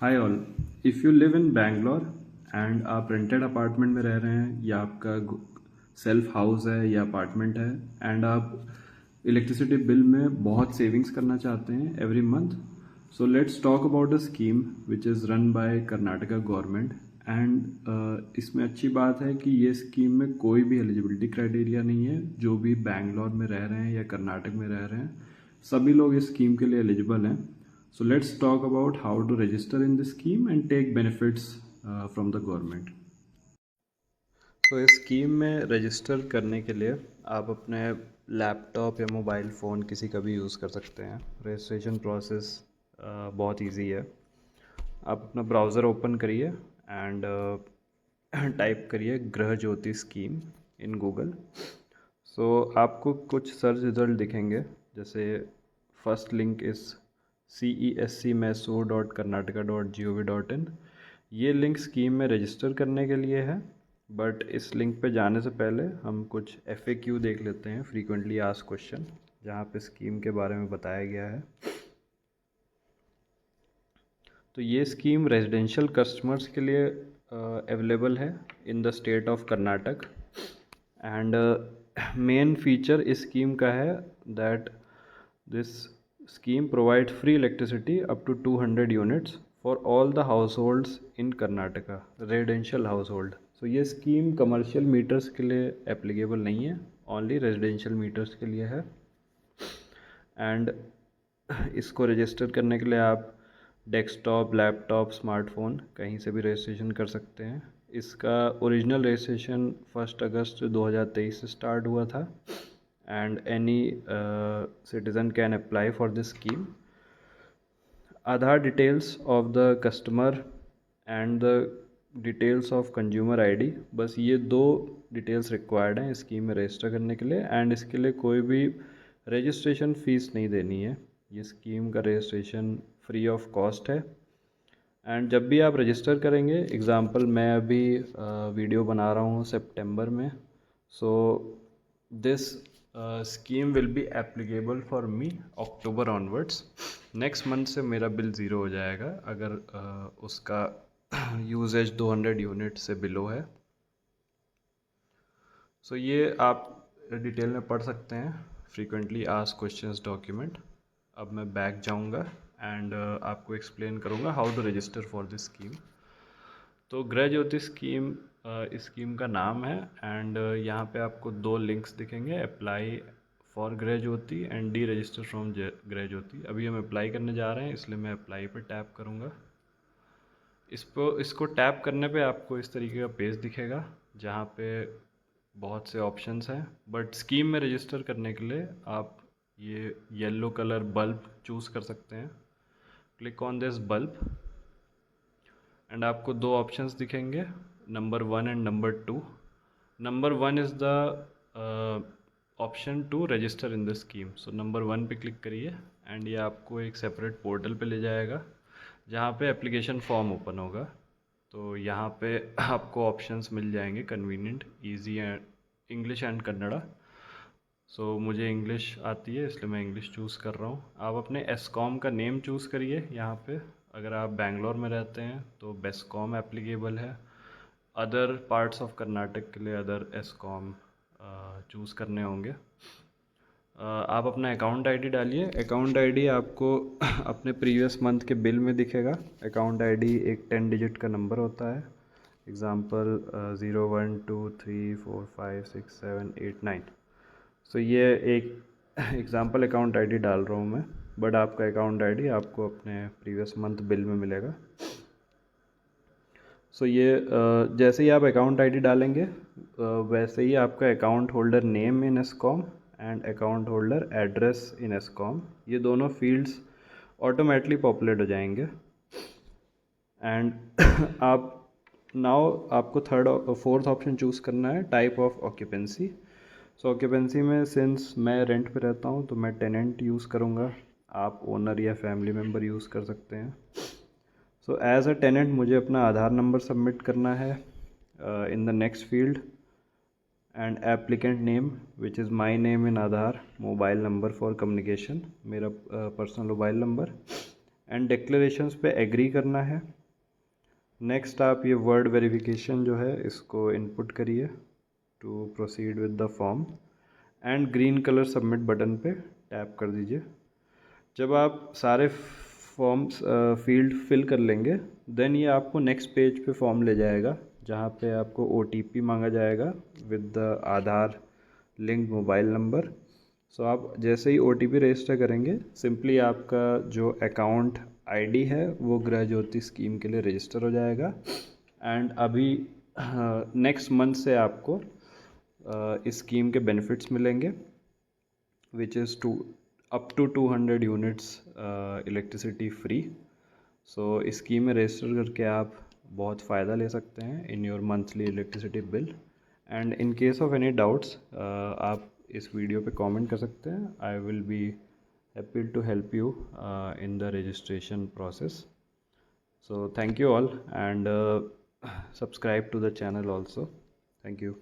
Hi all. If you live in Bangalore and आप rented apartment में रह रहे हैं या आपका सेल्फ हाउस है या अपार्टमेंट है एंड आप इलेक्ट्रिसिटी बिल में बहुत सेविंग्स करना चाहते हैं every month, so let's talk about a scheme which is run by Karnataka government. And इसमें अच्छी बात है कि ये स्कीम में कोई भी एलिजिबिलिटी क्राइटेरिया नहीं है। जो भी बैंगलोर में रह रहे हैं या कर्नाटक में रह रहे हैं सभी लोग इस स्कीम के लिए एलिजिबल हैं। So let's talk about how to register in the scheme and take benefits from the government. तो इस स्कीम में रजिस्टर करने के लिए आप अपने लैपटॉप या मोबाइल फ़ोन किसी का भी यूज़ कर सकते हैं। रजिस्ट्रेशन प्रोसेस बहुत इजी है। आप अपना ब्राउज़र ओपन करिए एंड टाइप करिए गृह ज्योति स्कीम इन गूगल। सो आपको कुछ सर्च रिजल्ट दिखेंगे, जैसे फर्स्ट लिंक इस cescmesur.karnataka.gov.in। ये लिंक स्कीम में रजिस्टर करने के लिए है, बट इस लिंक पे जाने से पहले हम कुछ FAQ देख लेते हैं, फ्रीक्वेंटली आस्क्ड क्वेश्चन, जहाँ पे स्कीम के बारे में बताया गया है। तो ये स्कीम रेजिडेंशियल कस्टमर्स के लिए अवेलेबल है in the state of Karnataka. And main feature इस स्कीम का है that this scheme provides free electricity up to 200 units for all the households in Karnataka, residential household। so ये स्कीम कमर्शियल मीटर्स के लिए applicable नहीं है, only residential metres के लिए है। एंड इसको रजिस्टर करने के लिए आप डेस्कटॉप, लैपटॉप, स्मार्टफोन कहीं से भी रजिस्ट्रेशन कर सकते हैं। इसका ओरिजिनल रजिस्ट्रेशन 1 अगस्त 2023 से स्टार्ट हुआ था and any citizen can apply for this scheme. Aadhaar details of the customer and the details of consumer ID, बस ये दो डिटेल्स रिक्वायर्ड हैं स्कीम में रजिस्टर करने के लिए। एंड इसके लिए कोई भी रजिस्ट्रेशन फ़ीस नहीं देनी है। ये स्कीम का रजिस्ट्रेशन फ्री ऑफ कॉस्ट है। एंड जब भी आप रजिस्टर करेंगे, एग्ज़ाम्पल मैं अभी वीडियो बना रहा हूँ सितंबर में, so this scheme will be applicable for me October onwards. Next month से मेरा बिल ज़ीरो हो जाएगा अगर उसका यूजेज 200 यूनिट से बिलो है। सो ये आप डिटेल में पढ़ सकते हैं, फ्रीक्वेंटली आस्क्ड क्वेश्चंस डॉक्यूमेंट। अब मैं बैक जाऊंगा एंड आपको एक्सप्लेन करूंगा how to register for this scheme. तो गृह ज्योति स्कीम इस स्कीम का नाम है। एंड यहाँ पे आपको दो लिंक्स दिखेंगे, अप्लाई फॉर गृह ज्योति एंड डी रजिस्टर फ्रॉम गृह ज्योति। अभी हम अप्लाई करने जा रहे हैं, इसलिए मैं अप्लाई पर टैप करूँगा। इसको टैप करने पे आपको इस तरीके का पेज दिखेगा जहाँ पे बहुत से ऑप्शंस हैं, बट स्कीम में रजिस्टर करने के लिए आप ये येलो कलर बल्ब चूज़ कर सकते हैं। Click on this bulb and आपको दो ऑप्शंस दिखेंगे, number 1 and number 2। Number 1 is the option to register in the scheme. So number 1 पे क्लिक करिए एंड ये आपको एक सेपरेट पोर्टल पे ले जाएगा जहाँ पे एप्लीकेशन फॉर्म ओपन होगा। तो यहाँ पे आपको ऑप्शंस मिल जाएंगे, convenient, easy and English and Kannada. So मुझे इंग्लिश आती है इसलिए मैं इंग्लिश चूज़ कर रहा हूँ। आप अपने एस्कॉम का नेम चूज़ करिए यहाँ पे। अगर आप बेंगलोर में रहते हैं तो बेस्कॉम एप्लीकेबल है, अदर पार्ट्स ऑफ कर्नाटक के लिए अदर एस्कॉम चूज़ करने होंगे। आप अपना अकाउंट आईडी डालिए। अकाउंट आईडी आपको अपने प्रीवियस मंथ के बिल में दिखेगा। अकाउंट आईडी एक 10 डिजिट का नंबर होता है, एग्ज़ाम्पल 0 1 2 3 4 5 6 7 8 9। सो ये एक एग्ज़ाम्पल अकाउंट आईडी डाल रहा हूँ मैं, बट आपका अकाउंट आईडी आपको अपने प्रीवियस मंथ बिल में मिलेगा। सो ये जैसे ही आप अकाउंट आईडी डालेंगे वैसे ही आपका account holder name in एस्कॉम and account holder address in एस्कॉम, ये दोनों फील्ड्स ऑटोमेटिकली पॉपुलेट हो जाएंगे। एंड आप नाउ आपको फोर्थ ऑप्शन चूज़ करना है, type of occupancy. So occupancy में सिंस मैं रेंट पे रहता हूँ तो मैं टेनेंट यूज़ करूँगा, आप ओनर या फैमिली मेम्बर यूज़ कर सकते हैं। सो एज अ टेनेंट मुझे अपना आधार नंबर सबमिट करना है in the next field, and applicant name which is my name in Aadhaar, mobile number for communication, मेरा personal mobile number, and declarations पे एग्री करना है। नेक्स्ट आप ये वर्ड वेरिफिकेशन जो है इसको इनपुट करिए to proceed with the form and green colour submit button पे टैप कर दीजिए। जब आप सारे फॉर्म्स फील्ड फिल कर लेंगे देन ये आपको नेक्स्ट पेज पे फॉर्म ले जाएगा जहाँ पे आपको OTP मांगा जाएगा with the Aadhaar link mobile number. So आप जैसे ही OTP रजिस्टर करेंगे सिंपली आपका जो अकाउंट ID है वो गृह ज्योति स्कीम के लिए रजिस्टर हो जाएगा एंड अभी नेक्स्ट मंथ से आपको इस स्कीम के बेनिफिट्स मिलेंगे which is up to 200 units electricity free. So इस स्कीम में रजिस्टर करके आप बहुत फ़ायदा ले सकते हैं in your monthly electricity bill. And in case of any doubts आप इस वीडियो पे कमेंट कर सकते हैं। I will be happy to help you in the registration process. So thank you all and subscribe to the channel also. Thank you.